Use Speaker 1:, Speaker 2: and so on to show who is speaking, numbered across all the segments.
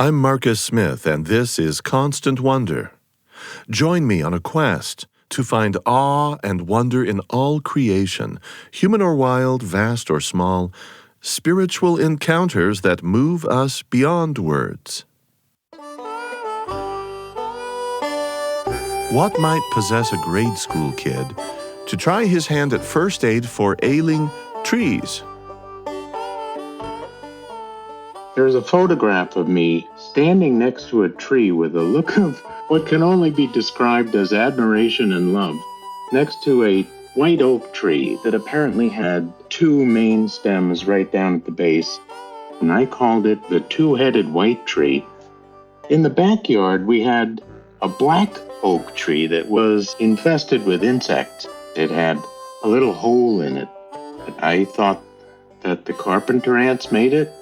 Speaker 1: I'm Marcus Smith, and this is Constant Wonder. Join me on a quest to find awe and wonder in all creation, human or wild, vast or small, spiritual encounters that move us beyond words. What might possess a grade school kid to try his hand at first aid for ailing trees?
Speaker 2: There's a photograph of me standing next to a tree with a look of what can only be described as admiration and love, next to a white oak tree that apparently had two main stems right down at the base, and I called it the two-headed white tree. In the backyard, we had a black oak tree that was infested with insects. It had a little hole in it. I thought that the carpenter ants made it.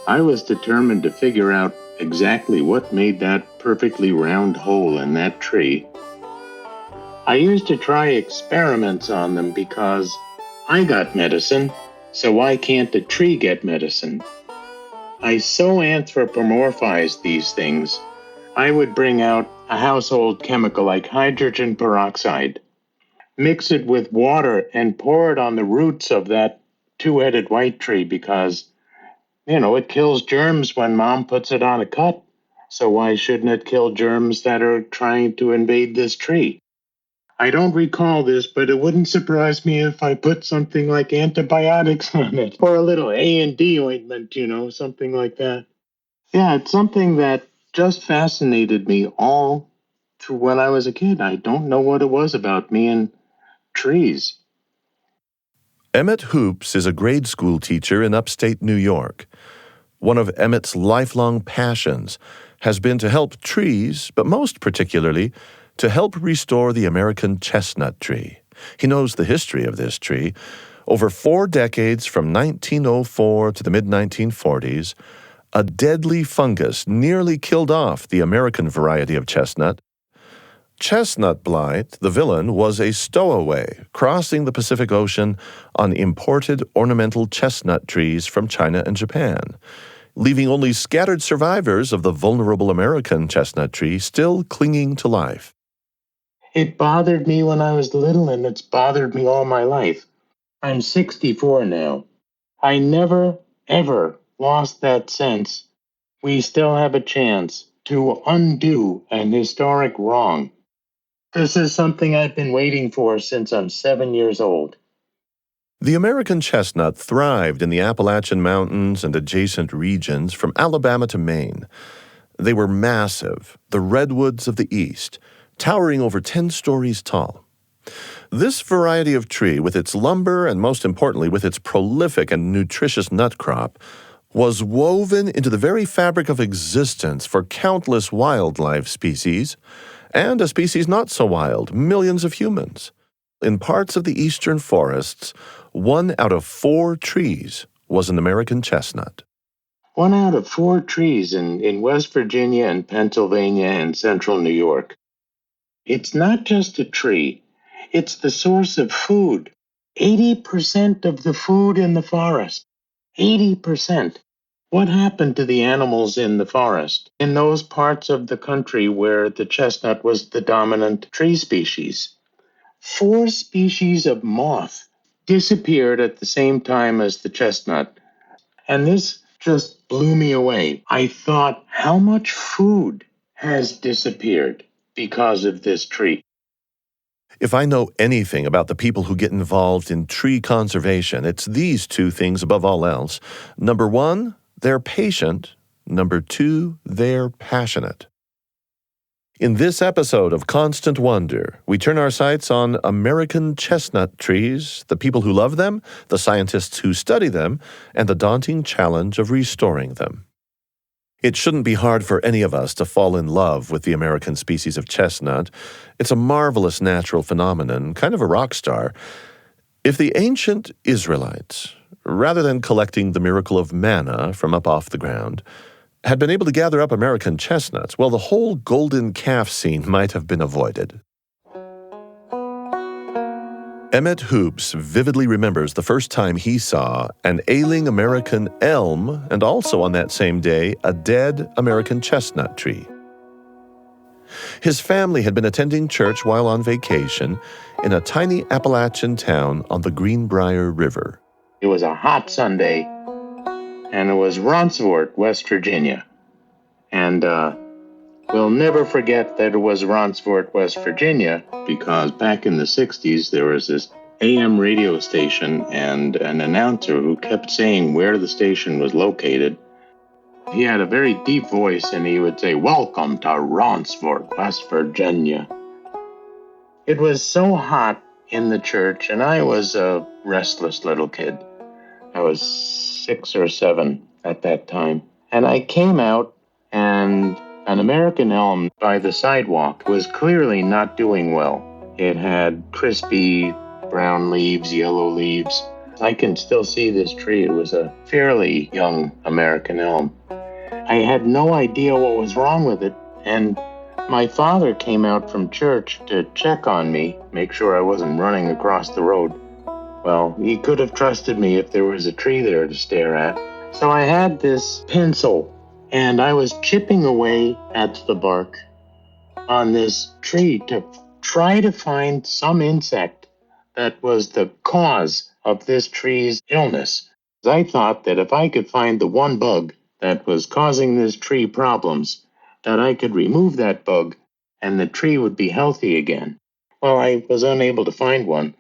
Speaker 2: I was determined to figure out exactly what made that perfectly round hole in that tree. I used to try experiments on them because I got medicine, so why can't a tree get medicine? I so anthropomorphized these things, I would bring out a household chemical like hydrogen peroxide, mix it with water, and pour it on the roots of that two-headed white tree because it kills germs when Mom puts it on a cut. So why shouldn't it kill germs that are trying to invade this tree? I don't recall this, but it wouldn't surprise me if I put something like antibiotics on it or a little A&D ointment, something like that. Yeah, it's something that just fascinated me all through when I was a kid. I don't know what it was about me and trees.
Speaker 1: Emmett Hoops is a grade school teacher in upstate New York. One of Emmett's lifelong passions has been to help trees, but most particularly, to help restore the American chestnut tree. He knows the history of this tree. Over 4 decades, from 1904 to the mid-1940s, a deadly fungus nearly killed off the American variety of chestnut. Chestnut blight, the villain, was a stowaway crossing the Pacific Ocean on imported ornamental chestnut trees from China and Japan, leaving only scattered survivors of the vulnerable American chestnut tree still clinging to life.
Speaker 2: It bothered me when I was little, and it's bothered me all my life. I'm 64 now. I never, ever lost that sense. We still have a chance to undo an historic wrong. This is something I've been waiting for since I'm 7 years old.
Speaker 1: The American chestnut thrived in the Appalachian Mountains and adjacent regions from Alabama to Maine. They were massive, the redwoods of the East, towering over 10 stories tall. This variety of tree, with its lumber and most importantly with its prolific and nutritious nut crop, was woven into the very fabric of existence for countless wildlife species, and a species not so wild, millions of humans. In parts of the eastern forests, 1 out of 4 trees was an American chestnut.
Speaker 2: 1 out of 4 trees in West Virginia and Pennsylvania and central New York. It's not just a tree. It's the source of food. 80% of the food in the forest. 80%. What happened to the animals in the forest, in those parts of the country where the chestnut was the dominant tree species? 4 species of moth disappeared at the same time as the chestnut. And this just blew me away. I thought, how much food has disappeared because of this tree?
Speaker 1: If I know anything about the people who get involved in tree conservation, it's these 2 things above all else. Number 1, they're patient. Number 2, they're passionate. In this episode of Constant Wonder, we turn our sights on American chestnut trees, the people who love them, the scientists who study them, and the daunting challenge of restoring them. It shouldn't be hard for any of us to fall in love with the American species of chestnut. It's a marvelous natural phenomenon, kind of a rock star. If the ancient Israelites, rather than collecting the miracle of manna from up off the ground, had been able to gather up American chestnuts, well, the whole golden calf scene might have been avoided. Emmett Hoops vividly remembers the first time he saw an ailing American elm and also on that same day, a dead American chestnut tree. His family had been attending church while on vacation in a tiny Appalachian town on the Greenbrier River.
Speaker 2: It was a hot Sunday, and it was Ronceverte, West Virginia. And we'll never forget that it was Ronceverte, West Virginia, because back in the 60s, there was this AM radio station and an announcer who kept saying where the station was located. He had a very deep voice, and he would say, "Welcome to Ronceverte, West Virginia." It was so hot in the church, and I was a restless little kid. I was 6 or 7 at that time. And I came out, and an American elm by the sidewalk was clearly not doing well. It had crispy brown leaves, yellow leaves. I can still see this tree. It was a fairly young American elm. I had no idea what was wrong with it, and my father came out from church to check on me, make sure I wasn't running across the road. Well, he could have trusted me if there was a tree there to stare at. So I had this pencil, and I was chipping away at the bark on this tree to try to find some insect that was the cause of this tree's illness. I thought that if I could find the one bug that was causing this tree problems, that I could remove that bug and the tree would be healthy again. Well, I was unable to find one.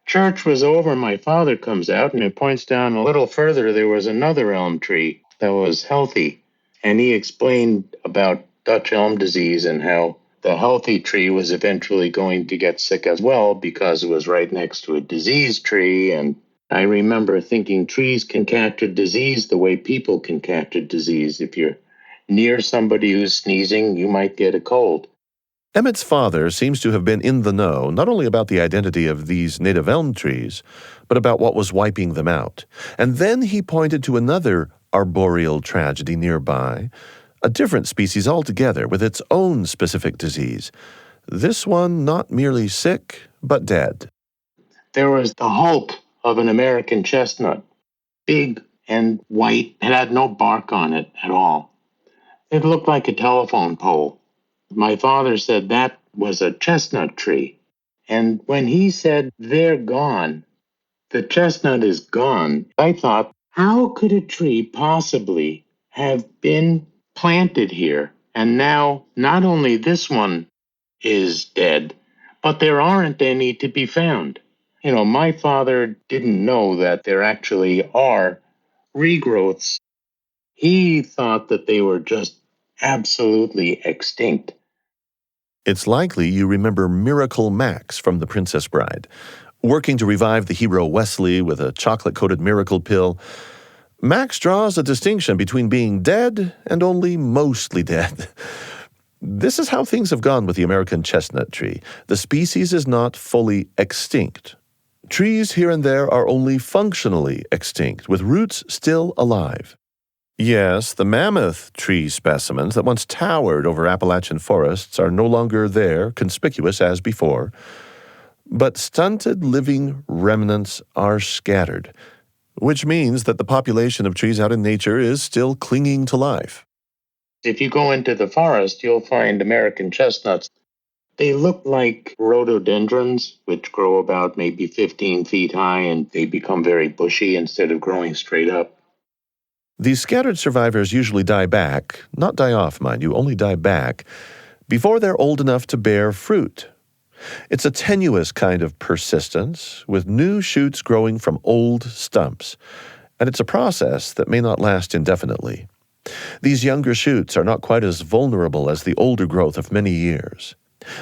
Speaker 2: Church was over, my father comes out and he points down a little further. There was another elm tree that was healthy. And he explained about Dutch elm disease and how the healthy tree was eventually going to get sick as well because it was right next to a diseased tree. And I remember thinking trees can catch a disease the way people can catch a disease. If you're near somebody who's sneezing, you might get a cold.
Speaker 1: Emmett's father seems to have been in the know, not only about the identity of these native elm trees, but about what was wiping them out. And then he pointed to another arboreal tragedy nearby, a different species altogether with its own specific disease. This one not merely sick, but dead.
Speaker 2: There was the hulk of an American chestnut, big and white. It had no bark on it at all. It looked like a telephone pole. My father said that was a chestnut tree. And when he said, "They're gone," the chestnut is gone, I thought, how could a tree possibly have been planted here? And now, not only this one is dead, but there aren't any to be found. You know, my father didn't know that there actually are regrowths. He thought that they were just absolutely extinct.
Speaker 1: It's likely you remember Miracle Max from The Princess Bride. Working to revive the hero Wesley with a chocolate-coated miracle pill, Max draws a distinction between being dead and only mostly dead. This is how things have gone with the American chestnut tree. The species is not fully extinct. Trees here and there are only functionally extinct, with roots still alive. Yes, the mammoth tree specimens that once towered over Appalachian forests are no longer there, conspicuous as before. But stunted living remnants are scattered, which means that the population of trees out in nature is still clinging to life.
Speaker 2: If you go into the forest, you'll find American chestnuts. They look like rhododendrons, which grow about maybe 15 feet high, and they become very bushy instead of growing straight up.
Speaker 1: These scattered survivors usually die back, not die off, mind you, only die back, before they're old enough to bear fruit. It's a tenuous kind of persistence, with new shoots growing from old stumps, and it's a process that may not last indefinitely. These younger shoots are not quite as vulnerable as the older growth of many years.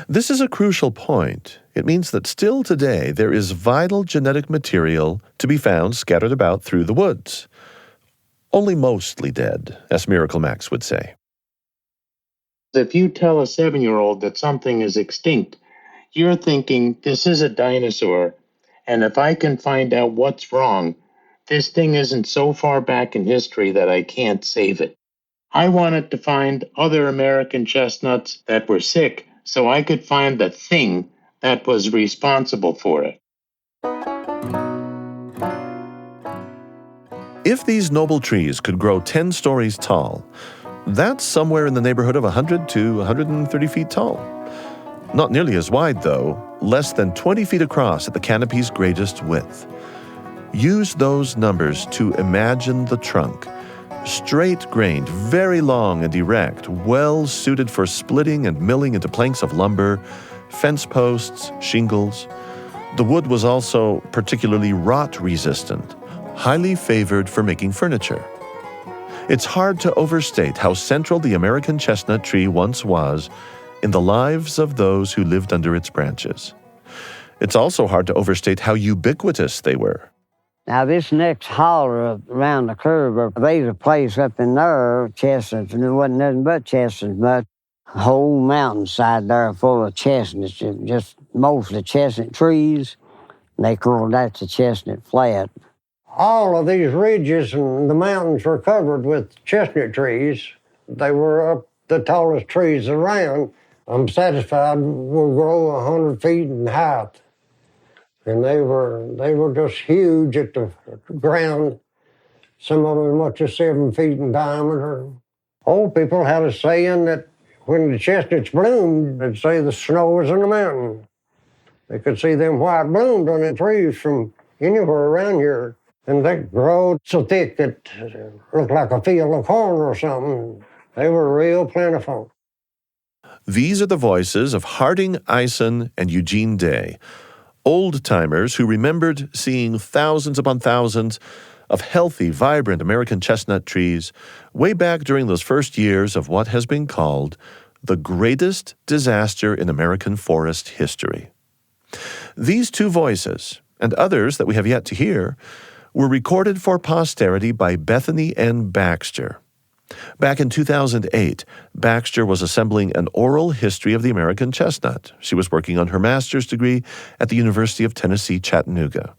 Speaker 1: This is a crucial point. It means that still today there is vital genetic material to be found scattered about through the woods. Only mostly dead, as Miracle Max would say.
Speaker 2: If you tell a 7-year-old that something is extinct, you're thinking, this is a dinosaur, and if I can find out what's wrong, this thing isn't so far back in history that I can't save it. I wanted to find other American chestnuts that were sick so I could find the thing that was responsible for it.
Speaker 1: If these noble trees could grow 10 stories tall, that's somewhere in the neighborhood of 100 to 130 feet tall. Not nearly as wide, though, less than 20 feet across at the canopy's greatest width. Use those numbers to imagine the trunk. Straight-grained, very long and erect, well suited for splitting and milling into planks of lumber, fence posts, shingles. The wood was also particularly rot-resistant, highly favored for making furniture. It's hard to overstate how central the American chestnut tree once was in the lives of those who lived under its branches. It's also hard to overstate how ubiquitous they were.
Speaker 3: Now, this next holler around the curve, there's a place up in there, chestnuts, and there wasn't nothing but chestnuts, but a whole mountainside there full of chestnuts, just mostly chestnut trees. And they called that the Chestnut Flat.
Speaker 4: All of these ridges and the mountains were covered with chestnut trees. They were up the tallest trees around. I'm satisfied will grow 100 feet in height. And they were just huge at the ground. Some of them as much as 7 feet in diameter. Old people had a saying that when the chestnuts bloomed, they'd say the snow was in the mountain. They could see them white blooms on the trees from anywhere around here. And they grow so thick that it looked like a field of corn or something. They were real plentiful.
Speaker 1: These are the voices of Harding Eisen and Eugene Day, old-timers who remembered seeing thousands upon thousands of healthy, vibrant American chestnut trees way back during those first years of what has been called the greatest disaster in American forest history. These two voices, and others that we have yet to hear, were recorded for posterity by Bethany N. Baxter. Back in 2008, Baxter was assembling an oral history of the American chestnut. She was working on her master's degree at the University of Tennessee, Chattanooga.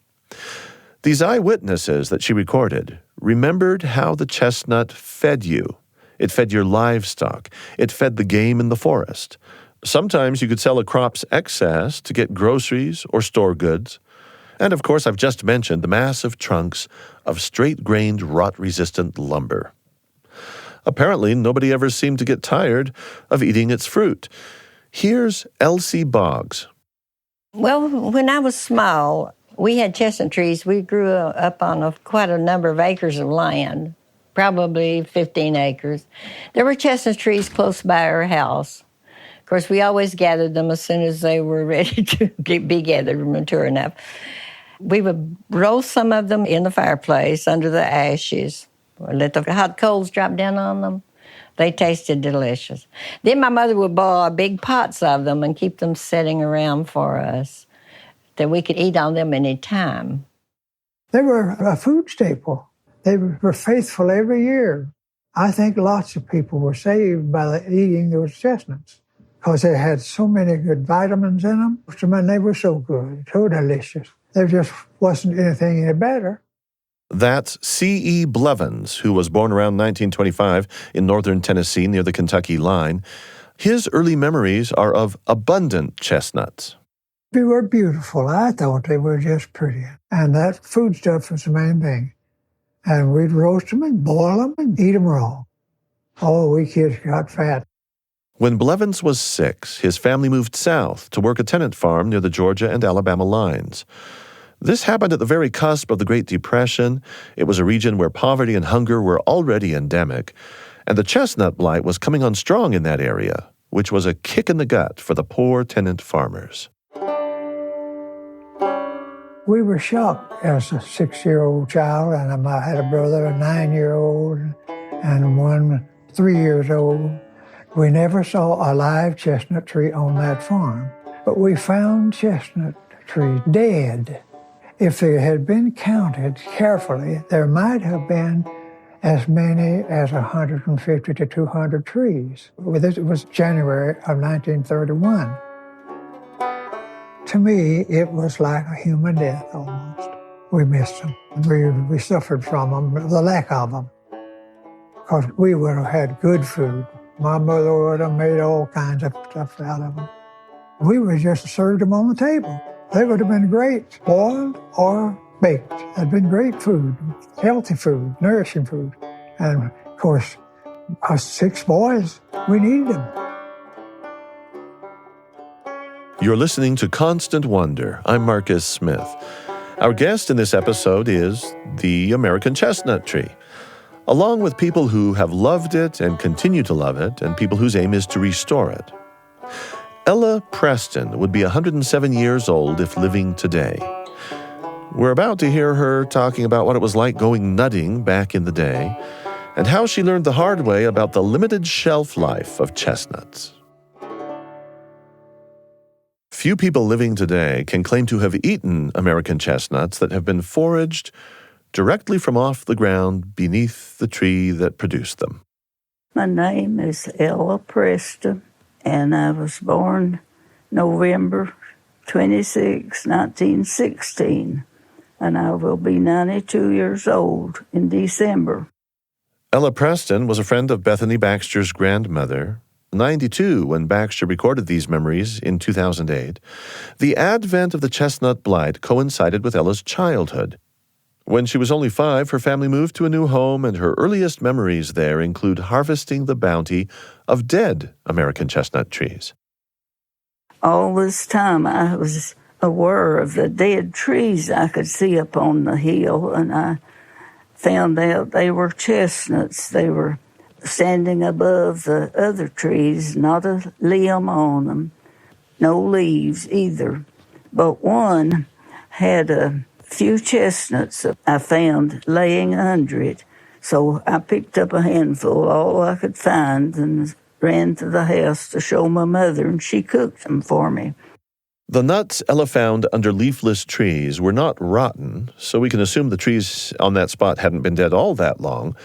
Speaker 1: These eyewitnesses that she recorded remembered how the chestnut fed you. It fed your livestock. It fed the game in the forest. Sometimes you could sell a crop's excess to get groceries or store goods. And of course, I've just mentioned the massive trunks of straight-grained, rot-resistant lumber. Apparently, nobody ever seemed to get tired of eating its fruit. Here's Elsie Boggs.
Speaker 5: Well, when I was small, we had chestnut trees. We grew up on quite a number of acres of land, probably 15 acres. There were chestnut trees close by our house. Of course, we always gathered them as soon as they were ready to be gathered, mature enough. We would roast some of them in the fireplace under the ashes, or let the hot coals drop down on them. They tasted delicious. Then my mother would boil big pots of them and keep them setting around for us, that we could eat on them any time.
Speaker 6: They were a food staple. They were faithful every year. I think lots of people were saved by eating those chestnuts because they had so many good vitamins in them. And they were so good, so delicious. There just wasn't anything any better.
Speaker 1: That's C.E. Blevins, who was born around 1925 in northern Tennessee near the Kentucky line. His early memories are of abundant chestnuts.
Speaker 6: They were beautiful. I thought they were just pretty. And that food stuff was the main thing. And we'd roast them and boil them and eat them raw. Oh, we kids got fat.
Speaker 1: When Blevins was 6, his family moved south to work a tenant farm near the Georgia and Alabama lines. This happened at the very cusp of the Great Depression. It was a region where poverty and hunger were already endemic, and the chestnut blight was coming on strong in that area, which was a kick in the gut for the poor tenant farmers.
Speaker 6: We were shocked as a 6-year-old child, and I had a brother, a 9-year-old, and one 3 years old. We never saw a live chestnut tree on that farm, but we found chestnut trees dead. If they had been counted carefully, there might have been as many as 150 to 200 trees. It was January of 1931. To me, it was like a human death almost. We missed them. We suffered from them, the lack of them, because we would have had good food. My mother would have made all kinds of stuff out of them. We would just served them on the table. They would have been great, boiled or baked. Had been great food, healthy food, nourishing food. And of course, us 6 boys, we needed them.
Speaker 1: You're listening to Constant Wonder. I'm Marcus Smith. Our guest in this episode is the American chestnut tree, along with people who have loved it and continue to love it, and people whose aim is to restore it. Ella Preston would be 107 years old if living today. We're about to hear her talking about what it was like going nutting back in the day, and how she learned the hard way about the limited shelf life of chestnuts. Few people living today can claim to have eaten American chestnuts that have been foraged directly from off the ground beneath the tree that produced them.
Speaker 7: My name is Ella Preston, and I was born November 26, 1916, and I will be 92 years old in December.
Speaker 1: Ella Preston was a friend of Bethany Baxter's grandmother, 92 when Baxter recorded these memories in 2008. The advent of the chestnut blight coincided with Ella's childhood. When she was only 5, her family moved to a new home, and her earliest memories there include harvesting the bounty of dead American chestnut trees.
Speaker 7: All this time I was aware of the dead trees I could see up on the hill, and I found out they were chestnuts. They were standing above the other trees, not a limb on them, no leaves either. But one had a few chestnuts I found laying under it. So I picked up a handful, all I could find, and ran to the house to show my mother, and she cooked them for me.
Speaker 1: The nuts Ella found under leafless trees were not rotten, so we can assume the trees on that spot hadn't been dead all that long.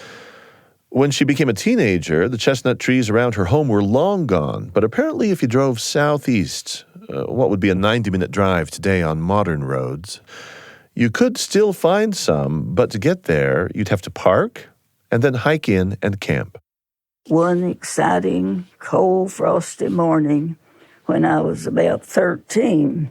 Speaker 1: When she became a teenager, the chestnut trees around her home were long gone, but apparently if you drove southeast, what would be a 90-minute drive today on modern roads, you could still find some, but to get there, you'd have to park and then hike in and camp.
Speaker 7: One exciting, cold, frosty morning when I was about 13,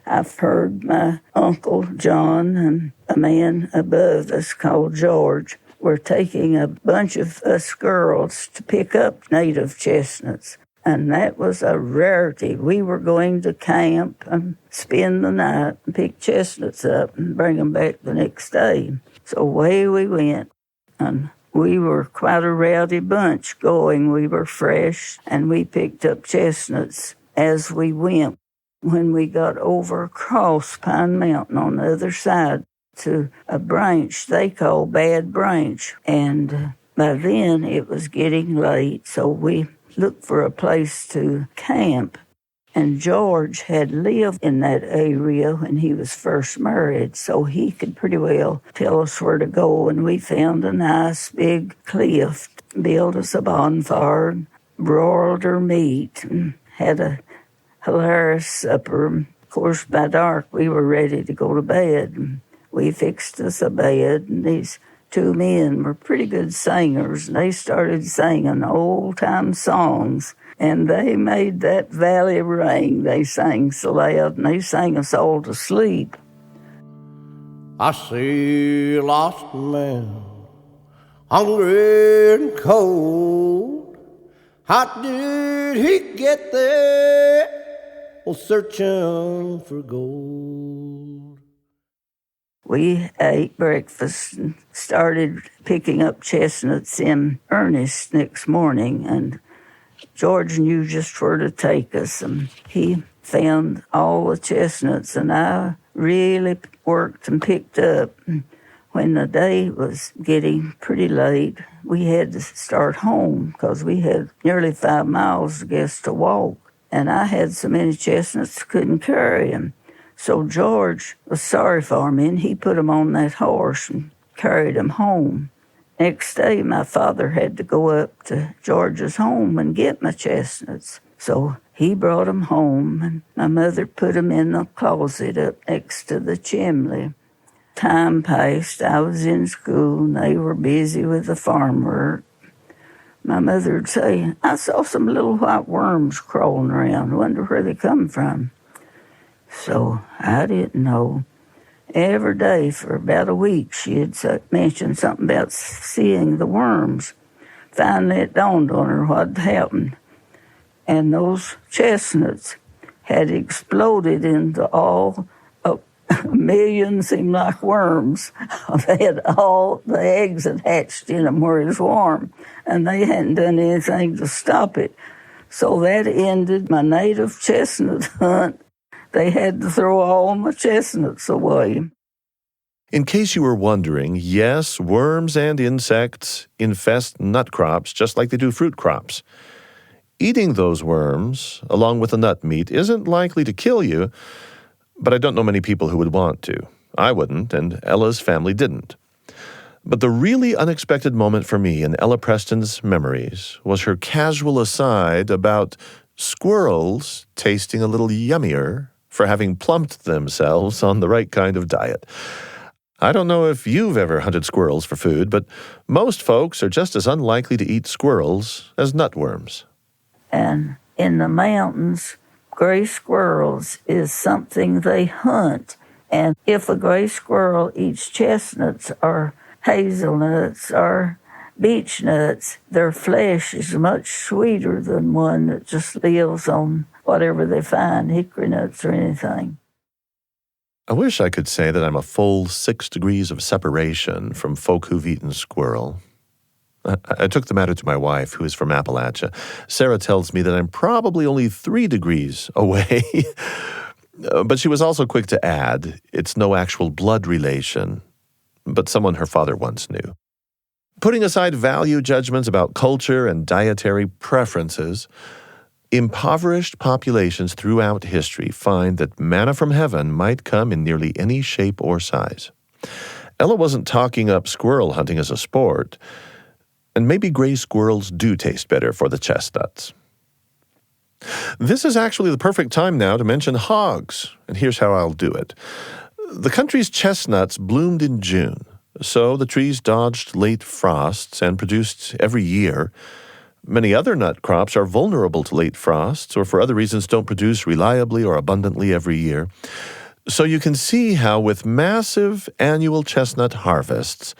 Speaker 7: I've heard my Uncle John and a man above us called George were taking a bunch of us girls to pick up native chestnuts. And that was a rarity. We were going to camp and spend the night and pick chestnuts up and bring them back the next day. So away we went, and we were quite a rowdy bunch going. We were fresh, and we picked up chestnuts as we went. When we got over across Pine Mountain on the other side to a branch they call Bad Branch, and by then it was getting late, so we looked for a place to camp. And George had lived in that area when he was first married, so he could pretty well tell us where to go. And we found a nice big cliff, built us a bonfire, broiled our meat, and had a hilarious supper. Of course, by dark we were ready to go to bed. We fixed us a bed, and these 2 men were pretty good singers, and they started singing old-time songs, and they made that valley ring. They sang so loud, and they sang us all to sleep.
Speaker 8: I see a lost man, hungry and cold. How did he get there? Oh, searching for gold.
Speaker 7: We ate breakfast and started picking up chestnuts in earnest next morning, and George knew just where to take us, and he found all the chestnuts, and I really worked and picked up. When the day was getting pretty late, we had to start home because we had nearly 5 miles, I guess, to walk, and I had so many chestnuts couldn't carry them. So George was sorry for me, and he put him on that horse and carried him home. Next day, my father had to go up to George's home and get my chestnuts. So he brought them home, and my mother put them in the closet up next to the chimney. Time passed. I was in school, and they were busy with the farm work. My mother would say, I saw some little white worms crawling around. Wonder where they come from. So I didn't know. Every day for about a week, she had mentioned something about seeing the worms. Finally, it dawned on her what had happened. And those chestnuts had exploded into all a million, seemed like worms. They had all the eggs had hatched in them where it was warm, and they hadn't done anything to stop it. So that ended my native chestnut hunt. They had to throw all my chestnuts away.
Speaker 1: In case you were wondering, yes, worms and insects infest nut crops just like they do fruit crops. Eating those worms, along with the nut meat, isn't likely to kill you, but I don't know many people who would want to. I wouldn't, and Ella's family didn't. But the really unexpected moment for me in Ella Preston's memories was her casual aside about squirrels tasting a little yummier for having plumped themselves on the right kind of diet. I don't know if you've ever hunted squirrels for food, but most folks are just as unlikely to eat squirrels as nutworms.
Speaker 7: And in the mountains, gray squirrels is something they hunt. And if a gray squirrel eats chestnuts or hazelnuts or beech nuts, their flesh is much sweeter than one that just lives on whatever they find, hickory nuts or anything.
Speaker 1: I wish I could say that I'm a full 6 degrees of separation from folk who've eaten squirrel. I took the matter to my wife, who is from Appalachia. Sarah tells me that I'm probably only 3 degrees away. But she was also quick to add, it's no actual blood relation, but someone her father once knew. Putting aside value judgments about culture and dietary preferences, impoverished populations throughout history find that manna from heaven might come in nearly any shape or size. Ella wasn't talking up squirrel hunting as a sport, and maybe gray squirrels do taste better for the chestnuts. This is actually the perfect time now to mention hogs, and here's how I'll do it. The country's chestnuts bloomed in June, so the trees dodged late frosts and produced every year. Many other nut crops are vulnerable to late frosts or for other reasons don't produce reliably or abundantly every year. So you can see how with massive annual chestnut harvests,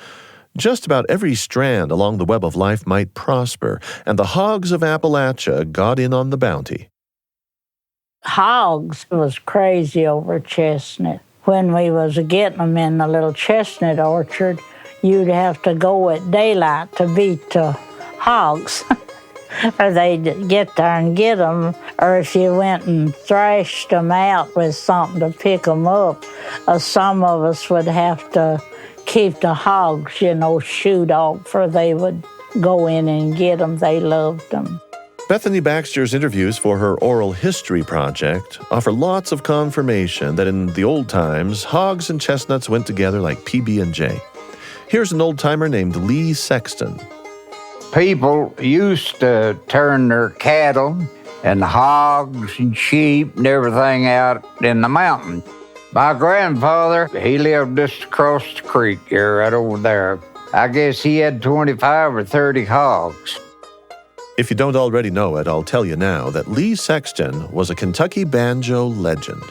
Speaker 1: just about every strand along the web of life might prosper, and the hogs of Appalachia got in on the bounty.
Speaker 9: Hogs was crazy over chestnut. When we was getting them in the little chestnut orchard, you'd have to go at daylight to beat the hogs. Or they'd get there and get them, or if you went and thrashed them out with something to pick them up, some of us would have to keep the hogs, shoot off, for they would go in and get them. They loved them.
Speaker 1: Bethany Baxter's interviews for her oral history project offer lots of confirmation that in the old times, hogs and chestnuts went together like PB&J. Here's an old-timer named Lee Sexton.
Speaker 10: People used to turn their cattle and hogs and sheep and everything out in the mountain. My grandfather, he lived just across the creek here, right over there. I guess he had 25 or 30 hogs.
Speaker 1: If you don't already know it, I'll tell you now that Lee Sexton was a Kentucky banjo legend.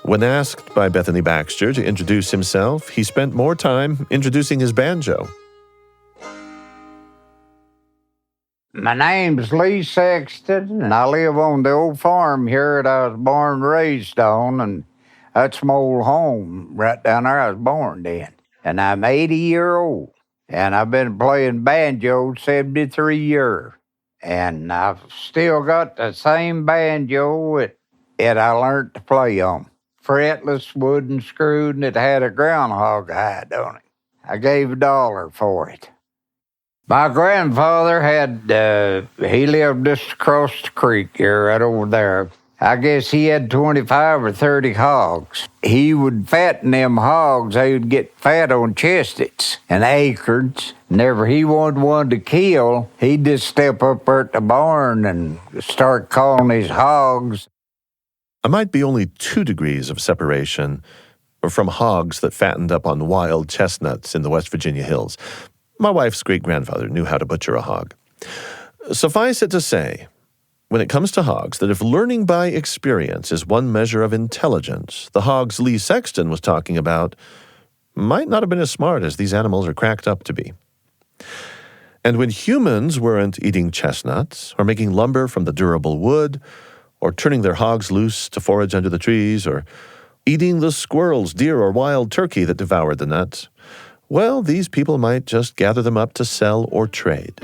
Speaker 1: When asked by Bethany Baxter to introduce himself, he spent more time introducing his banjo.
Speaker 10: My name's Lee Sexton, and I live on the old farm here that I was born and raised on, and that's my old home right down there I was born in. And I'm 80 years old, and I've been playing banjo 73 years. And I've still got the same banjo that I learned to play on. Fretless, wooden screwed, and it had a groundhog hide on it. I gave $1 for it. My grandfather he lived just across the creek here, right over there. I guess he had 25 or 30 hogs. He would fatten them hogs. They would get fat on chestnuts and acorns. Whenever he wanted one to kill, he'd just step up there at the barn and start calling his hogs.
Speaker 1: I might be only 2 degrees of separation from hogs that fattened up on wild chestnuts in the West Virginia hills. My wife's great-grandfather knew how to butcher a hog. Suffice it to say, when it comes to hogs that if learning by experience is one measure of intelligence, the hogs Lee Sexton was talking about might not have been as smart as these animals are cracked up to be. And when humans weren't eating chestnuts, or making lumber from the durable wood, or turning their hogs loose to forage under the trees, or eating the squirrels, deer, or wild turkey that devoured the nuts, well, these people might just gather them up to sell or trade.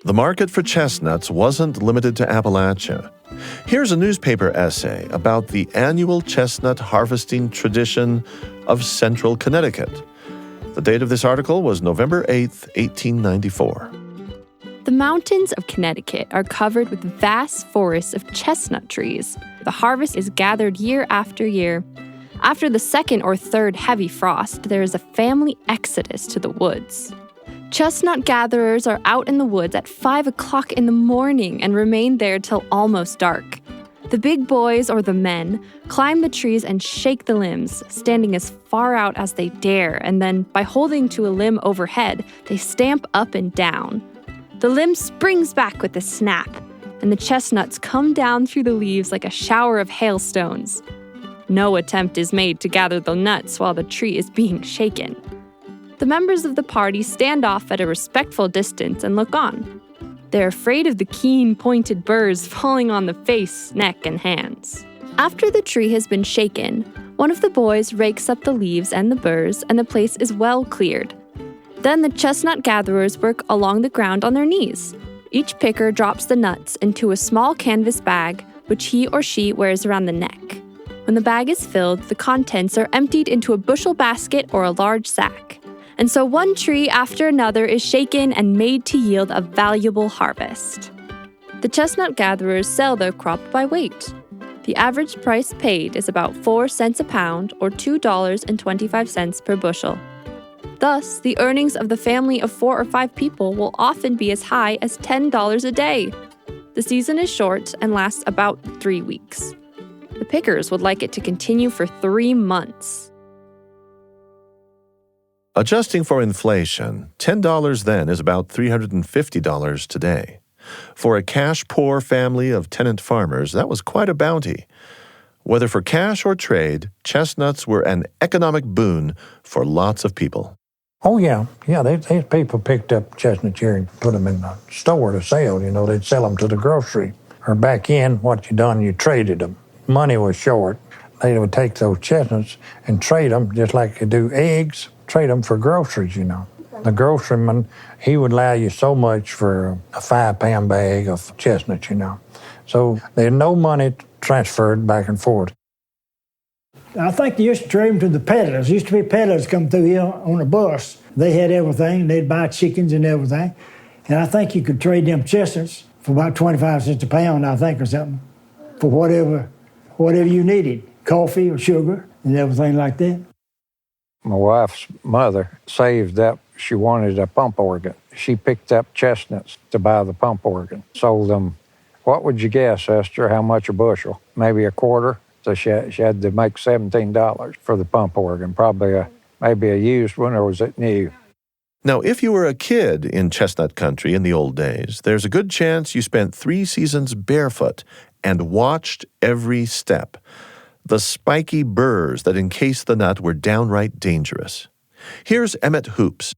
Speaker 1: The market for chestnuts wasn't limited to Appalachia. Here's a newspaper essay about the annual chestnut harvesting tradition of central Connecticut. The date of this article was November 8th, 1894.
Speaker 11: The mountains of Connecticut are covered with vast forests of chestnut trees. The harvest is gathered year after year. After the second or third heavy frost, there is a family exodus to the woods. Chestnut gatherers are out in the woods at 5 o'clock in the morning and remain there till almost dark. The big boys, or the men, climb the trees and shake the limbs, standing as far out as they dare, and then, by holding to a limb overhead, they stamp up and down. The limb springs back with a snap, and the chestnuts come down through the leaves like a shower of hailstones. No attempt is made to gather the nuts while the tree is being shaken. The members of the party stand off at a respectful distance and look on. They're afraid of the keen, pointed burrs falling on the face, neck, and hands. After the tree has been shaken, one of the boys rakes up the leaves and the burrs, and the place is well cleared. Then the chestnut gatherers work along the ground on their knees. Each picker drops the nuts into a small canvas bag, which he or she wears around the neck. When the bag is filled, the contents are emptied into a bushel basket or a large sack. And so one tree after another is shaken and made to yield a valuable harvest. The chestnut gatherers sell their crop by weight. The average price paid is about 4 cents a pound, or $2.25 per bushel. Thus, the earnings of the family of 4 or 5 people will often be as high as $10 a day. The season is short and lasts about 3 weeks. The pickers would like it to continue for 3 months.
Speaker 1: Adjusting for inflation, $10 then is about $350 today. For a cash-poor family of tenant farmers, that was quite a bounty. Whether for cash or trade, chestnuts were an economic boon for lots of people.
Speaker 6: Oh, yeah. These people picked up chestnuts here and put them in the store to sell. They'd sell them to the grocery. Or back in, what you done, you traded them. Money was short. They would take those chestnuts and trade them just like you do eggs. Trade them for groceries, The groceryman, he would allow you so much for a 5-pound bag of chestnuts, So there's no money transferred back and forth.
Speaker 12: I think they used to trade them to the peddlers. Used to be peddlers come through here on a bus. They had everything. They'd buy chickens and everything. And I think you could trade them chestnuts for about 25 cents a pound, I think, or something, for whatever you needed, coffee or sugar and everything like that.
Speaker 13: My wife's mother saved up. She wanted a pump organ. She picked up chestnuts to buy the pump organ. Sold them, what would you guess, Esther, how much a bushel? Maybe a quarter? So she had to make $17 for the pump organ, probably maybe a used one, or was it new?
Speaker 1: Now, if you were a kid in chestnut country in the old days, there's a good chance you spent 3 seasons barefoot and watched every step. The spiky burrs that encased the nut were downright dangerous. Here's Emmett Hoops.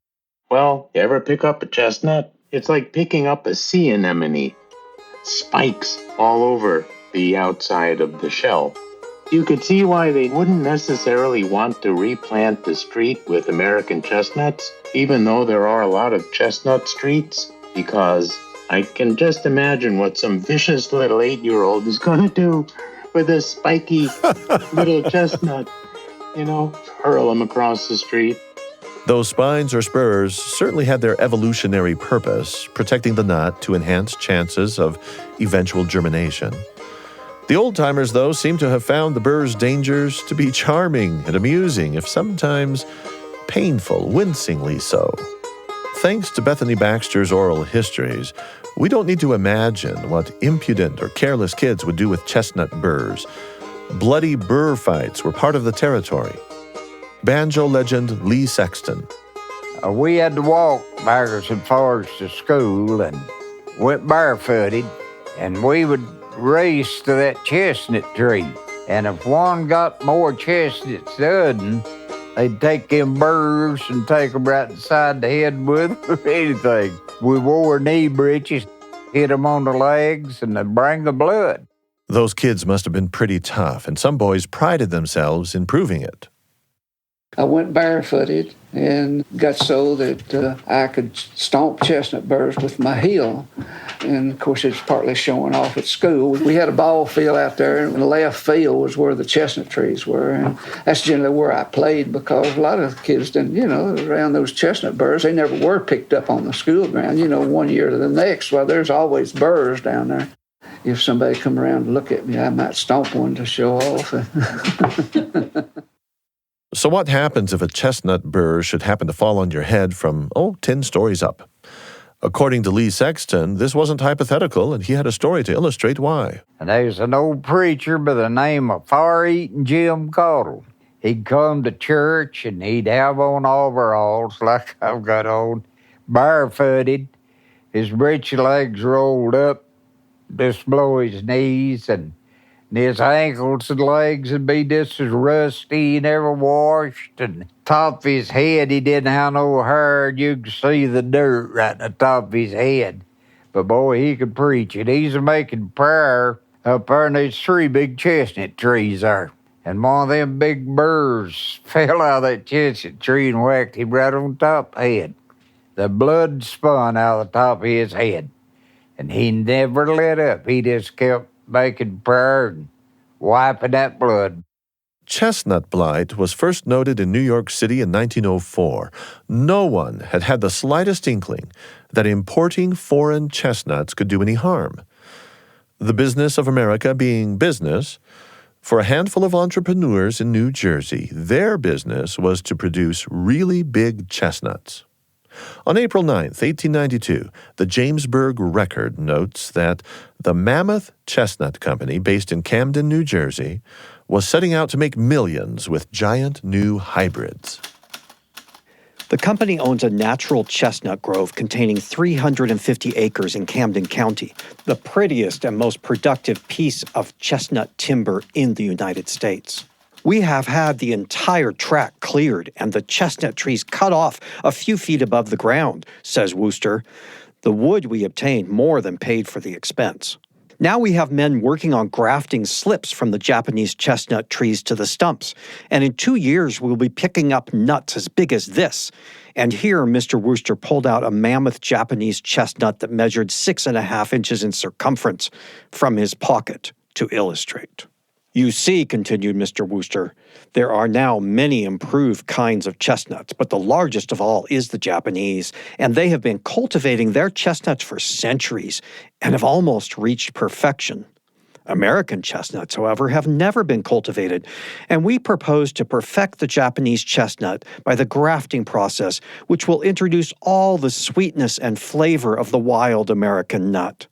Speaker 2: Well, you ever pick up a chestnut? It's like picking up a sea anemone. Spikes all over the outside of the shell. You could see why they wouldn't necessarily want to replant the street with American chestnuts, even though there are a lot of chestnut streets, because I can just imagine what some vicious little 8-year-old is going to do with a spiky little chestnut, hurl them across the street.
Speaker 1: Those spines or spurs certainly had their evolutionary purpose, protecting the nut to enhance chances of eventual germination. The old-timers, though, seem to have found the burr's dangers to be charming and amusing, if sometimes painful, wincingly so. Thanks to Bethany Baxter's oral histories, we don't need to imagine what impudent or careless kids would do with chestnut burrs. Bloody burr fights were part of the territory. Banjo legend Lee Sexton.
Speaker 10: We had to walk backwards and forwards to school, and went barefooted, and we would race to that chestnut tree. And if one got more chestnuts than the other, they'd take them burrs and take them right inside the head with them or anything. We wore knee breeches, hit them on the legs, and they'd bring the blood.
Speaker 1: Those kids must have been pretty tough, and some boys prided themselves in proving it.
Speaker 14: I went barefooted and got so that I could stomp chestnut burrs with my heel. And, of course, it's partly showing off at school. We had a ball field out there, and the left field was where the chestnut trees were. And that's generally where I played because a lot of the kids didn't, around those chestnut burrs, they never were picked up on the school ground, one year to the next. Well, there's always burrs down there. If somebody come around to look at me, I might stomp one to show off.
Speaker 1: So what happens if a chestnut burr should happen to fall on your head from, 10 stories up? According to Lee Sexton, this wasn't hypothetical, and he had a story to illustrate why.
Speaker 10: And there's an old preacher by the name of Far-Eating Jim Caudle. He'd come to church, and he'd have on overalls like I've got on, barefooted, his breechy legs rolled up, just below his knees, and his ankles and legs would be just as rusty, he never washed, and top of his head he didn't have no hair, and you could see the dirt right in the top of his head. But boy, he could preach it. He's making prayer up there, and there's 3 big chestnut trees there. And one of them big burrs fell out of that chestnut tree and whacked him right on top of the head. The blood spun out of the top of his head. And he never let up. He just kept making prayer and wiping that blood.
Speaker 1: Chestnut blight was first noted in New York City in 1904. No one had had the slightest inkling that importing foreign chestnuts could do any harm. The business of America being business, for a handful of entrepreneurs in New Jersey, their business was to produce really big chestnuts. On April 9th, 1892, the Jamesburg Record notes that the Mammoth Chestnut Company, based in Camden, New Jersey, was setting out to make millions with giant new hybrids.
Speaker 15: The company owns a natural chestnut grove containing 350 acres in Camden County, the prettiest and most productive piece of chestnut timber in the United States. We have had the entire tract cleared and the chestnut trees cut off a few feet above the ground, says Wooster. The wood we obtained more than paid for the expense. Now we have men working on grafting slips from the Japanese chestnut trees to the stumps, and in 2 years we'll be picking up nuts as big as this. And here Mr. Wooster pulled out a mammoth Japanese chestnut that measured 6.5 inches in circumference from his pocket to illustrate. You see, continued Mr. Wooster, there are now many improved kinds of chestnuts, but the largest of all is the Japanese, and they have been cultivating their chestnuts for centuries and have almost reached perfection. American chestnuts, however, have never been cultivated, and we propose to perfect the Japanese chestnut by the grafting process, which will introduce all the sweetness and flavor of the wild American nut.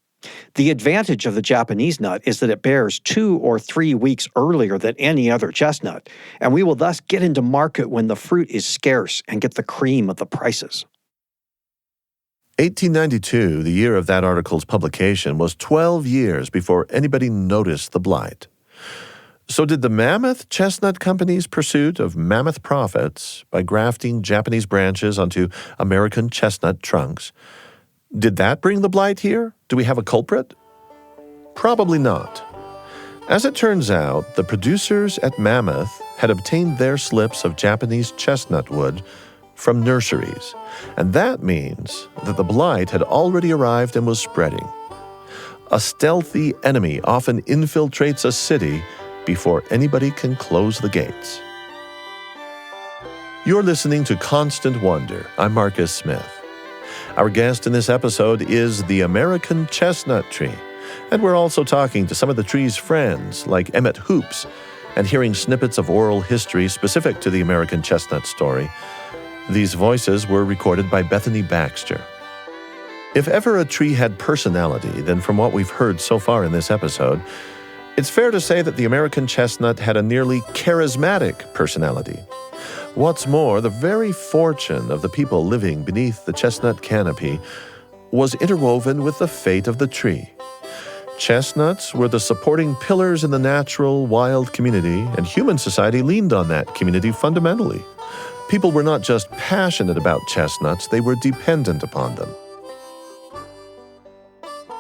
Speaker 15: The advantage of the Japanese nut is that it bears 2 or 3 weeks earlier than any other chestnut, and we will thus get into market when the fruit is scarce and get the cream of the prices.
Speaker 1: 1892, the year of that article's publication, was 12 years before anybody noticed the blight. So did the Mammoth Chestnut Company's pursuit of mammoth profits by grafting Japanese branches onto American chestnut trunks, did that bring the blight here? Do we have a culprit? Probably not. As it turns out, the producers at Mammoth had obtained their slips of Japanese chestnut wood from nurseries, and that means that the blight had already arrived and was spreading. A stealthy enemy often infiltrates a city before anybody can close the gates. You're listening to Constant Wonder. I'm Marcus Smith. Our guest in this episode is the American chestnut tree, and we're also talking to some of the tree's friends, like Emmett Hoops, and hearing snippets of oral history specific to the American chestnut story. These voices were recorded by Bethany Baxter. If ever a tree had personality, then from what we've heard so far in this episode, it's fair to say that the American chestnut had a nearly charismatic personality. What's more, the very fortune of the people living beneath the chestnut canopy was interwoven with the fate of the tree. Chestnuts were the supporting pillars in the natural, wild community, and human society leaned on that community fundamentally. People were not just passionate about chestnuts, they were dependent upon them.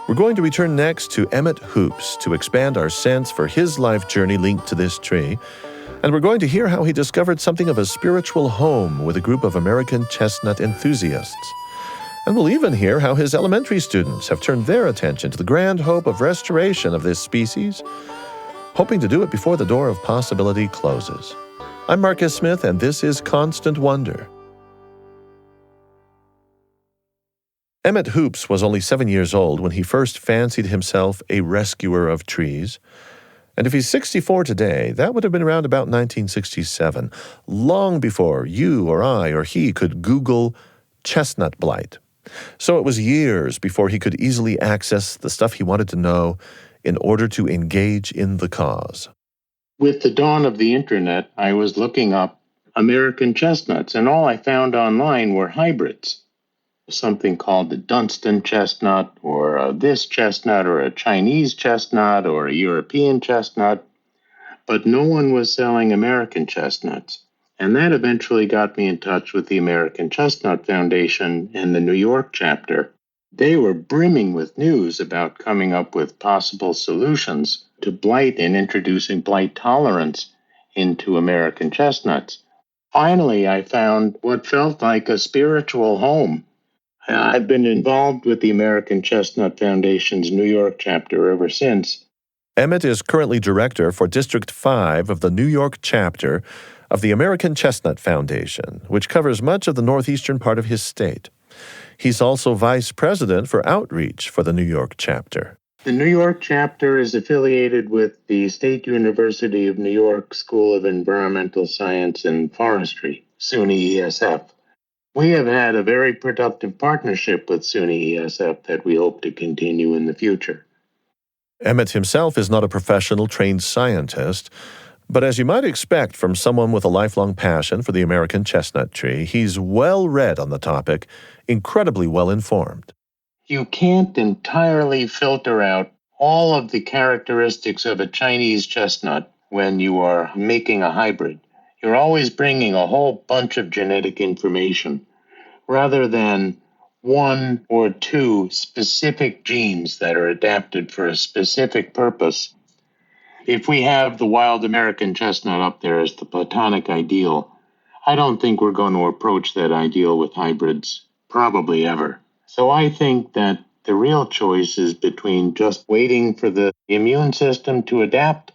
Speaker 1: We're going to return next to Emmett Hoops to expand our sense for his life journey linked to this tree, and we're going to hear how he discovered something of a spiritual home with a group of American chestnut enthusiasts. And we'll even hear how his elementary students have turned their attention to the grand hope of restoration of this species, hoping to do it before the door of possibility closes. I'm Marcus Smith, and this is Constant Wonder. Emmett Hoops was only 7 years old when he first fancied himself a rescuer of trees. And if he's 64 today, that would have been around about 1967, long before you or I or he could Google chestnut blight. So it was years before he could easily access the stuff he wanted to know in order to engage in the cause.
Speaker 2: With the dawn of the internet, I was looking up American chestnuts, and all I found online were hybrids. Something called the Dunstan chestnut, or this chestnut, or a Chinese chestnut, or a European chestnut, but no one was selling American chestnuts. And that eventually got me in touch with the American Chestnut Foundation and the New York chapter. They were brimming with news about coming up with possible solutions to blight and introducing blight tolerance into American chestnuts. Finally, I found what felt like a spiritual home. I've been involved with the American Chestnut Foundation's New York chapter ever since.
Speaker 1: Emmett is currently director for District 5 of the New York chapter of the American Chestnut Foundation, which covers much of the northeastern part of his state. He's also vice president for outreach for the New York chapter.
Speaker 2: The New York chapter is affiliated with the State University of New York School of Environmental Science and Forestry, SUNY ESF. We have had a very productive partnership with SUNY ESF that we hope to continue in the future.
Speaker 1: Emmett himself is not a professional trained scientist, but as you might expect from someone with a lifelong passion for the American chestnut tree, he's well read on the topic, incredibly well informed.
Speaker 2: You can't entirely filter out all of the characteristics of a Chinese chestnut when you are making a hybrid. You're always bringing a whole bunch of genetic information rather than one or two specific genes that are adapted for a specific purpose. If we have the wild American chestnut up there as the platonic ideal, I don't think we're going to approach that ideal with hybrids, probably ever. So I think that the real choice is between just waiting for the immune system to adapt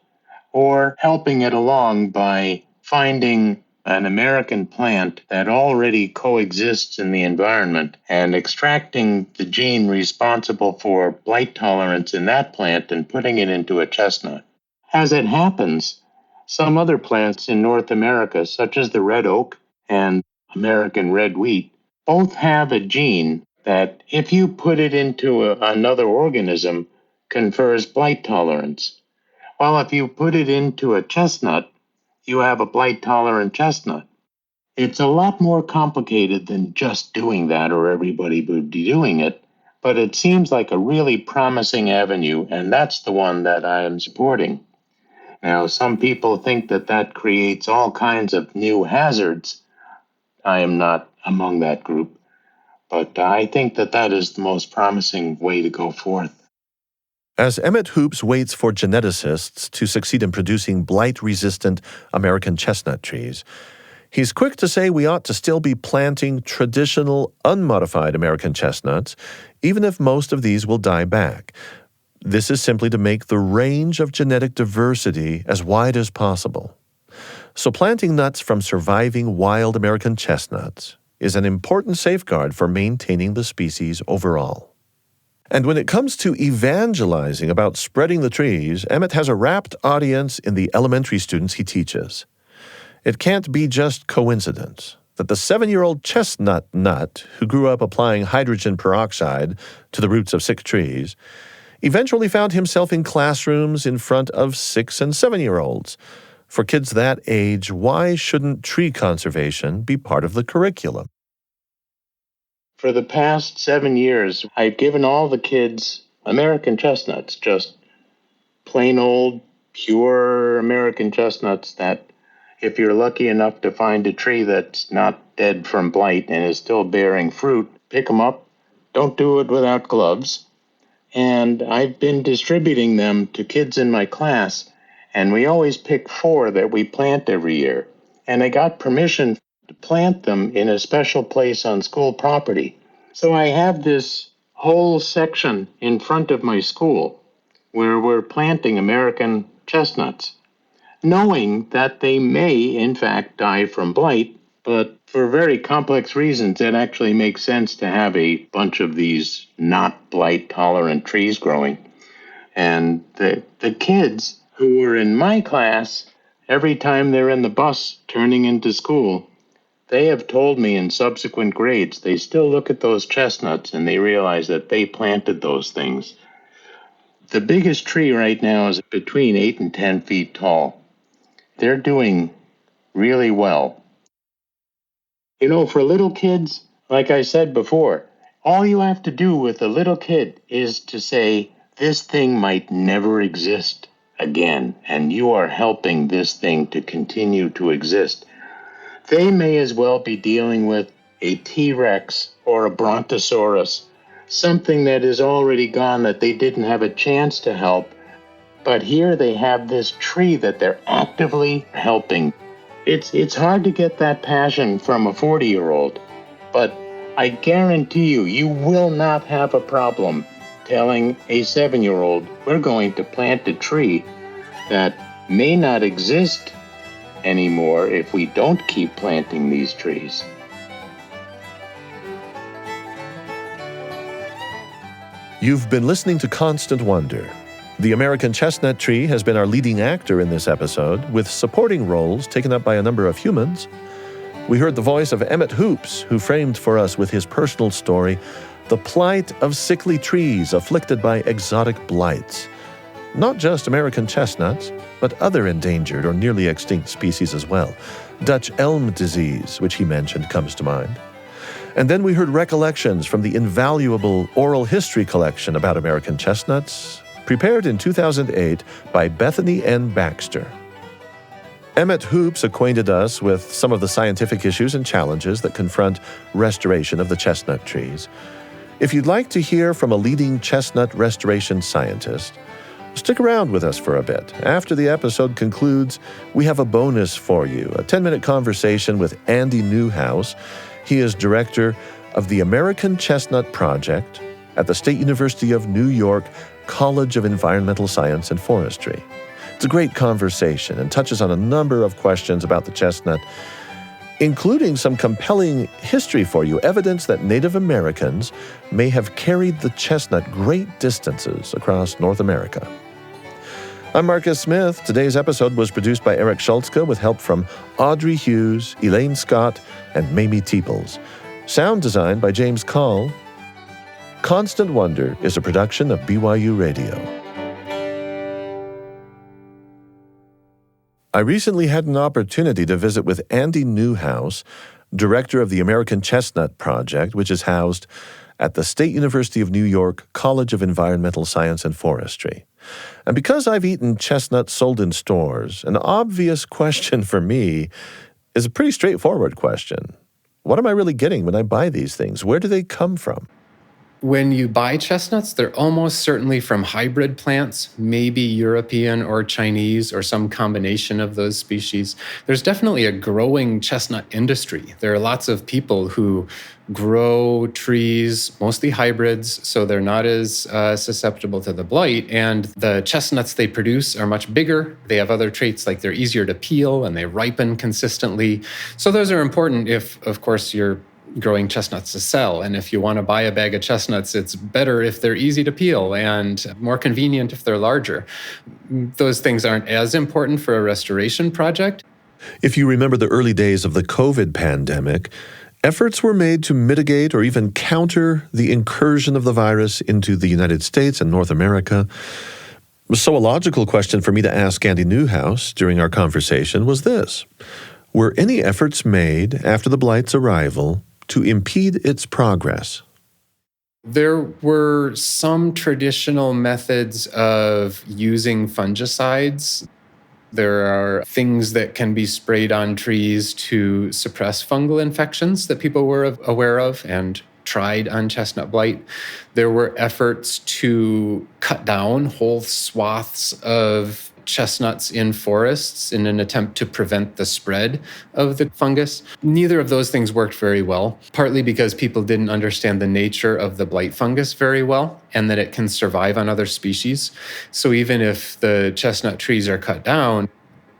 Speaker 2: or helping it along by finding an American plant that already coexists in the environment and extracting the gene responsible for blight tolerance in that plant and putting it into a chestnut. As it happens, some other plants in North America, such as the red oak and American red wheat, both have a gene that, if you put it into another organism, confers blight tolerance. Well, if you put it into a chestnut, you have a blight-tolerant chestnut. It's a lot more complicated than just doing that, or everybody would be doing it, but it seems like a really promising avenue, and that's the one that I am supporting. Now, some people think that that creates all kinds of new hazards. I am not among that group, but I think that that is the most promising way to go forth.
Speaker 1: As Emmett Hoops waits for geneticists to succeed in producing blight-resistant American chestnut trees, he's quick to say we ought to still be planting traditional, unmodified American chestnuts, even if most of these will die back. This is simply to make the range of genetic diversity as wide as possible. So planting nuts from surviving wild American chestnuts is an important safeguard for maintaining the species overall. And when it comes to evangelizing about spreading the trees, Emmett has a rapt audience in the elementary students he teaches. It can't be just coincidence that the 7-year-old chestnut nut, who grew up applying hydrogen peroxide to the roots of sick trees, eventually found himself in classrooms in front of 6- and 7-year-olds. For kids that age, why shouldn't tree conservation be part of the curriculum?
Speaker 2: For the past 7 years, I've given all the kids American chestnuts, just plain old, pure American chestnuts that if you're lucky enough to find a tree that's not dead from blight and is still bearing fruit, pick them up. Don't do it without gloves. And I've been distributing them to kids in my class, and we always pick 4 that we plant every year. And I got permission to plant them in a special place on school property. So I have this whole section in front of my school where we're planting American chestnuts, knowing that they may, in fact, die from blight, but for very complex reasons, it actually makes sense to have a bunch of these not blight-tolerant trees growing. And the kids who were in my class, every time they're in the bus turning into school, they have told me in subsequent grades, they still look at those chestnuts and they realize that they planted those things. The biggest tree right now is between 8 and 10 feet tall. They're doing really well. You know, for little kids, like I said before, all you have to do with a little kid is to say, this thing might never exist again, and you are helping this thing to continue to exist. They may as well be dealing with a T-Rex or a Brontosaurus, something that is already gone that they didn't have a chance to help. But here they have this tree that they're actively helping. It's hard to get that passion from a 40-year-old, but I guarantee you, you will not have a problem telling a 7-year-old, we're going to plant a tree that may not exist anymore if we don't keep planting these trees.
Speaker 1: You've been listening to Constant Wonder. The American chestnut tree has been our leading actor in this episode, with supporting roles taken up by a number of humans. We heard the voice of Emmett Hoops, who framed for us with his personal story, the plight of sickly trees afflicted by exotic blights. Not just American chestnuts, but other endangered or nearly extinct species as well. Dutch elm disease, which he mentioned, comes to mind. And then we heard recollections from the invaluable oral history collection about American chestnuts, prepared in 2008 by Bethany N. Baxter. Emmett Hoops acquainted us with some of the scientific issues and challenges that confront restoration of the chestnut trees. If you'd like to hear from a leading chestnut restoration scientist, stick around with us for a bit. After the episode concludes, we have a bonus for you, a 10-minute conversation with Andy Newhouse. He is director of the American Chestnut Project at the State University of New York College of Environmental Science and Forestry. It's a great conversation and touches on a number of questions about the chestnut, including some compelling history for you, evidence that Native Americans may have carried the chestnut great distances across North America. I'm Marcus Smith. Today's episode was produced by Eric Schultzke with help from Audrey Hughes, Elaine Scott, and Mamie Teeples. Sound design by James Call. Constant Wonder is a production of BYU Radio. I recently had an opportunity to visit with Andy Newhouse, director of the American Chestnut Project, which is housed at the State University of New York College of Environmental Science and Forestry. And because I've eaten chestnuts sold in stores, an obvious question for me is a pretty straightforward question. What am I really getting when I buy these things? Where do they come from?
Speaker 16: When you buy chestnuts, they're almost certainly from hybrid plants, maybe European or Chinese or some combination of those species. There's definitely a growing chestnut industry. There are lots of people who grow trees, mostly hybrids, so they're not as susceptible to the blight. And the chestnuts they produce are much bigger. They have other traits like they're easier to peel and they ripen consistently. So those are important if, of course, you're growing chestnuts to sell. And if you want to buy a bag of chestnuts, it's better if they're easy to peel and more convenient if they're larger. Those things aren't as important for a restoration project.
Speaker 1: If you remember the early days of the COVID pandemic, efforts were made to mitigate or even counter the incursion of the virus into the United States and North America. So a logical question for me to ask Andy Newhouse during our conversation was this: were any efforts made after the blight's arrival to impede its progress?
Speaker 16: There were some traditional methods of using fungicides. There are things that can be sprayed on trees to suppress fungal infections that people were aware of and tried on chestnut blight. There were efforts to cut down whole swaths of chestnuts in forests in an attempt to prevent the spread of the fungus. Neither of those things worked very well, partly because people didn't understand the nature of the blight fungus very well and that it can survive on other species. So even if the chestnut trees are cut down,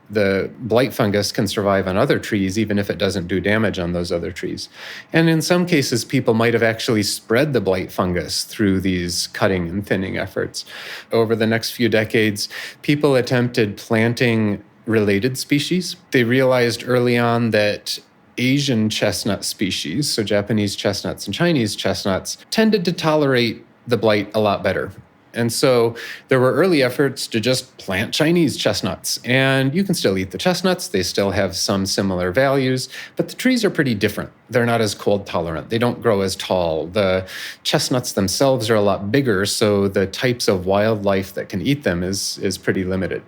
Speaker 16: the blight fungus can survive on other trees, even if it doesn't do damage on those other trees. And in some cases, people might have actually spread the blight fungus through these cutting and thinning efforts. Over the next few decades, people attempted planting related species. They realized early on that Asian chestnut species, so Japanese chestnuts and Chinese chestnuts, tended to tolerate the blight a lot better. And so there were early efforts to just plant Chinese chestnuts. And you can still eat the chestnuts. They still have some similar values, but the trees are pretty different. They're not as cold tolerant. They don't grow as tall. The chestnuts themselves are a lot bigger, so the types of wildlife that can eat them is pretty limited.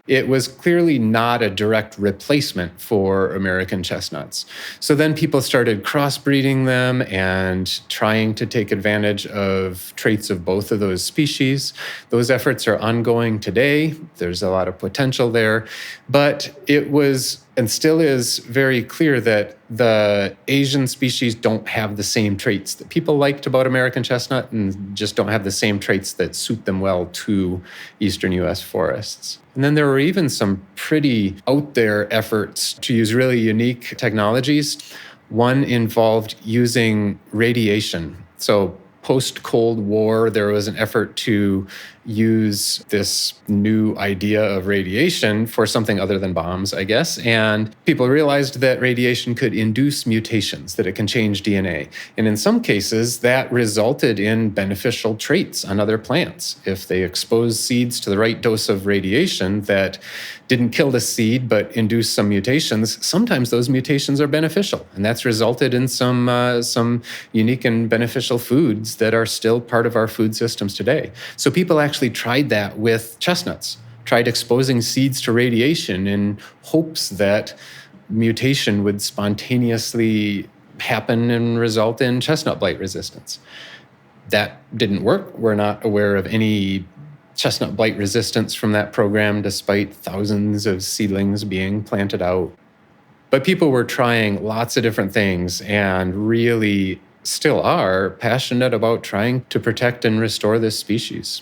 Speaker 16: It was clearly not a direct replacement for American chestnuts. So then people started crossbreeding them and trying to take advantage of traits of both of those species. Those efforts are ongoing today. There's a lot of potential there. But it was and still is very clear that the Asian species don't have the same traits that people liked about American chestnut and just don't have the same traits that suit them well to eastern U.S. forests. And then there were even some pretty out there efforts to use really unique technologies. One involved using radiation. So post-Cold War, there was an effort to use this new idea of radiation for something other than bombs, I guess. And people realized that radiation could induce mutations, that it can change DNA. And in some cases, that resulted in beneficial traits on other plants. If they exposed seeds to the right dose of radiation that didn't kill the seed but induced some mutations, sometimes those mutations are beneficial. And that's resulted in some unique and beneficial foods that are still part of our food systems today. So people actually tried that with chestnuts, tried exposing seeds to radiation in hopes that mutation would spontaneously happen and result in chestnut blight resistance. That didn't work. We're not aware of any chestnut blight resistance from that program, despite thousands of seedlings being planted out. But people were trying lots of different things and really still are passionate about trying to protect and restore this species.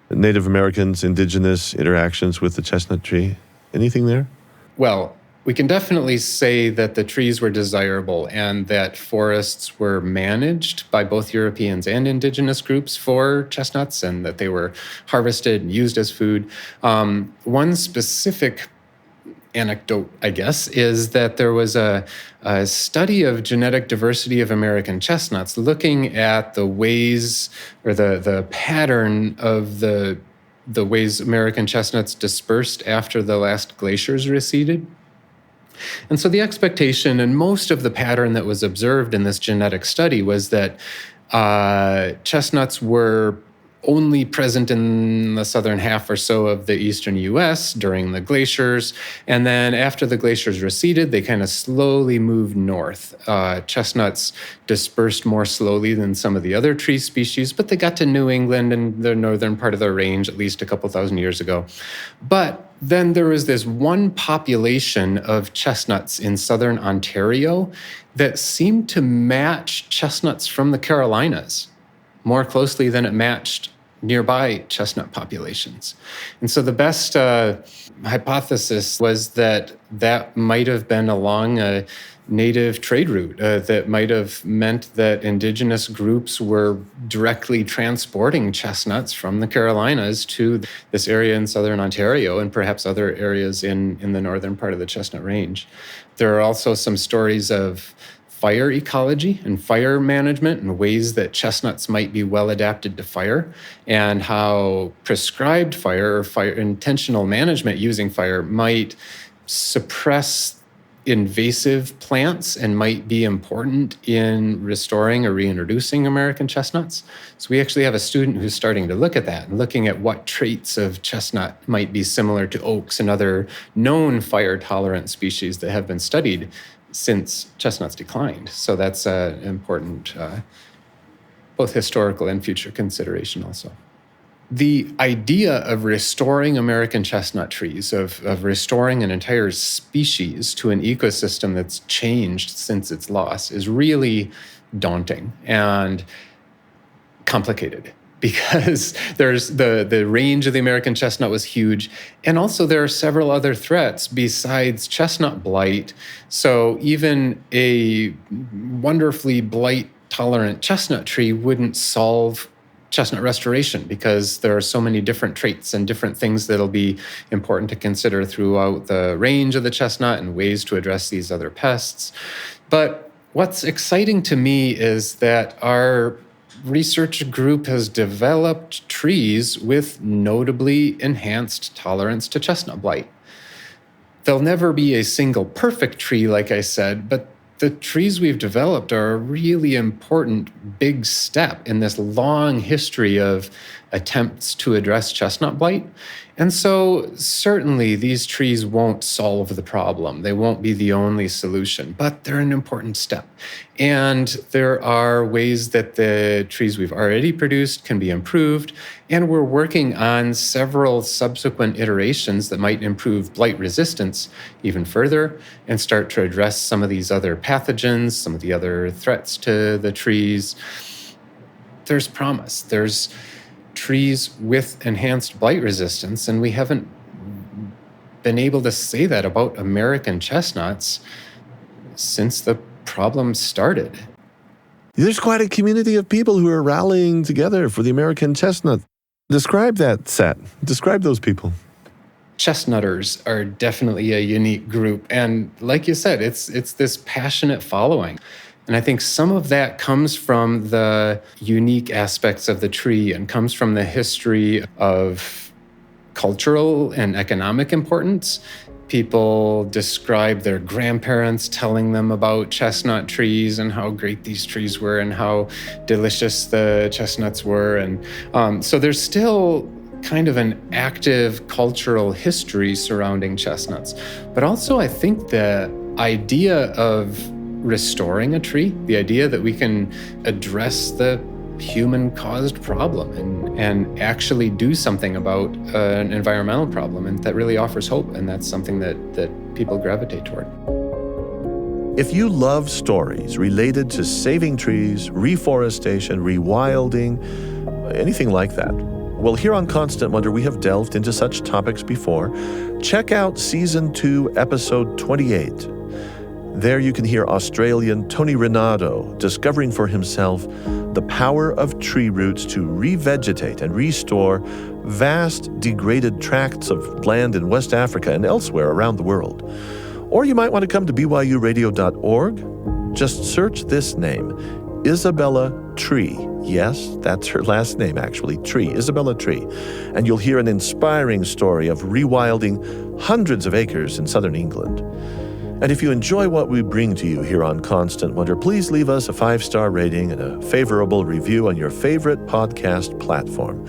Speaker 1: Native Americans, indigenous interactions with the chestnut tree, anything there?
Speaker 16: Well, we can definitely say that the trees were desirable and that forests were managed by both Europeans and indigenous groups for chestnuts and that they were harvested and used as food. One specific anecdote, I guess, is that there was a study of genetic diversity of American chestnuts looking at the ways or the pattern of the ways American chestnuts dispersed after the last glaciers receded. And so the expectation and most of the pattern that was observed in this genetic study was that chestnuts were only present in the southern half or so of the eastern U.S. during the glaciers. And then after the glaciers receded, they kind of slowly moved north. Chestnuts dispersed more slowly than some of the other tree species, but they got to New England and the northern part of the range at least a couple thousand years ago. But then there was this one population of chestnuts in southern Ontario that seemed to match chestnuts from the Carolinas more closely than it matched nearby chestnut populations. And so the best hypothesis was that that might have been along a native trade route that might have meant that indigenous groups were directly transporting chestnuts from the Carolinas to this area in southern Ontario and perhaps other areas in the northern part of the Chestnut Range. There are also some stories of fire ecology and fire management and ways that chestnuts might be well adapted to fire and how prescribed fire or fire intentional management using fire might suppress invasive plants and might be important in restoring or reintroducing American chestnuts. So we actually have a student who's starting to look at that and looking at what traits of chestnut might be similar to oaks and other known fire-tolerant species that have been studied since chestnuts declined. So that's an important both historical and future consideration also. The idea of restoring American chestnut trees, of restoring an entire species to an ecosystem that's changed since its loss, is really daunting and complicated because there's the range of the American chestnut was huge. And also there are several other threats besides chestnut blight. So even a wonderfully blight-tolerant chestnut tree wouldn't solve chestnut restoration because there are so many different traits and different things that'll be important to consider throughout the range of the chestnut and ways to address these other pests. But what's exciting to me is that our research group has developed trees with notably enhanced tolerance to chestnut blight. There'll never be a single perfect tree, like I said, but the trees we've developed are a really important big step in this long history of attempts to address chestnut blight. And so certainly these trees won't solve the problem. They won't be the only solution, but they're an important step. And there are ways that the trees we've already produced can be improved. And we're working on several subsequent iterations that might improve blight resistance even further and start to address some of these other pathogens, some of the other threats to the trees. There's promise. There's trees with enhanced blight resistance, and we haven't been able to say that about American chestnuts since the problem started.
Speaker 1: There's quite a community of people who are rallying together for the American chestnut. Describe that, Sat. Describe those people.
Speaker 16: Chestnutters are definitely a unique group, and like you said, it's this passionate following. And I think some of that comes from the unique aspects of the tree and comes from the history of cultural and economic importance. People describe their grandparents telling them about chestnut trees and how great these trees were and how delicious the chestnuts were. And so there's still kind of an active cultural history surrounding chestnuts. But also I think the idea of restoring a tree, the idea that we can address the human-caused problem and actually do something about an environmental problem, and that really offers hope, and that's something that people gravitate toward.
Speaker 1: If you love stories related to saving trees, reforestation, rewilding, anything like that, well, here on Constant Wonder, we have delved into such topics before. Check out Season 2, Episode 28. There you can hear Australian Tony Renato discovering for himself the power of tree roots to revegetate and restore vast degraded tracts of land in West Africa and elsewhere around the world. Or you might want to come to byuradio.org. Just search this name, Isabella Tree. Yes, that's her last name actually, Tree, Isabella Tree. And you'll hear an inspiring story of rewilding hundreds of acres in southern England. And if you enjoy what we bring to you here on Constant Wonder, please leave us a 5-star rating and a favorable review on your favorite podcast platform.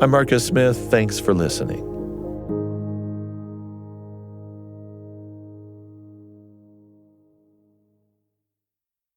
Speaker 1: I'm Marcus Smith. Thanks for listening.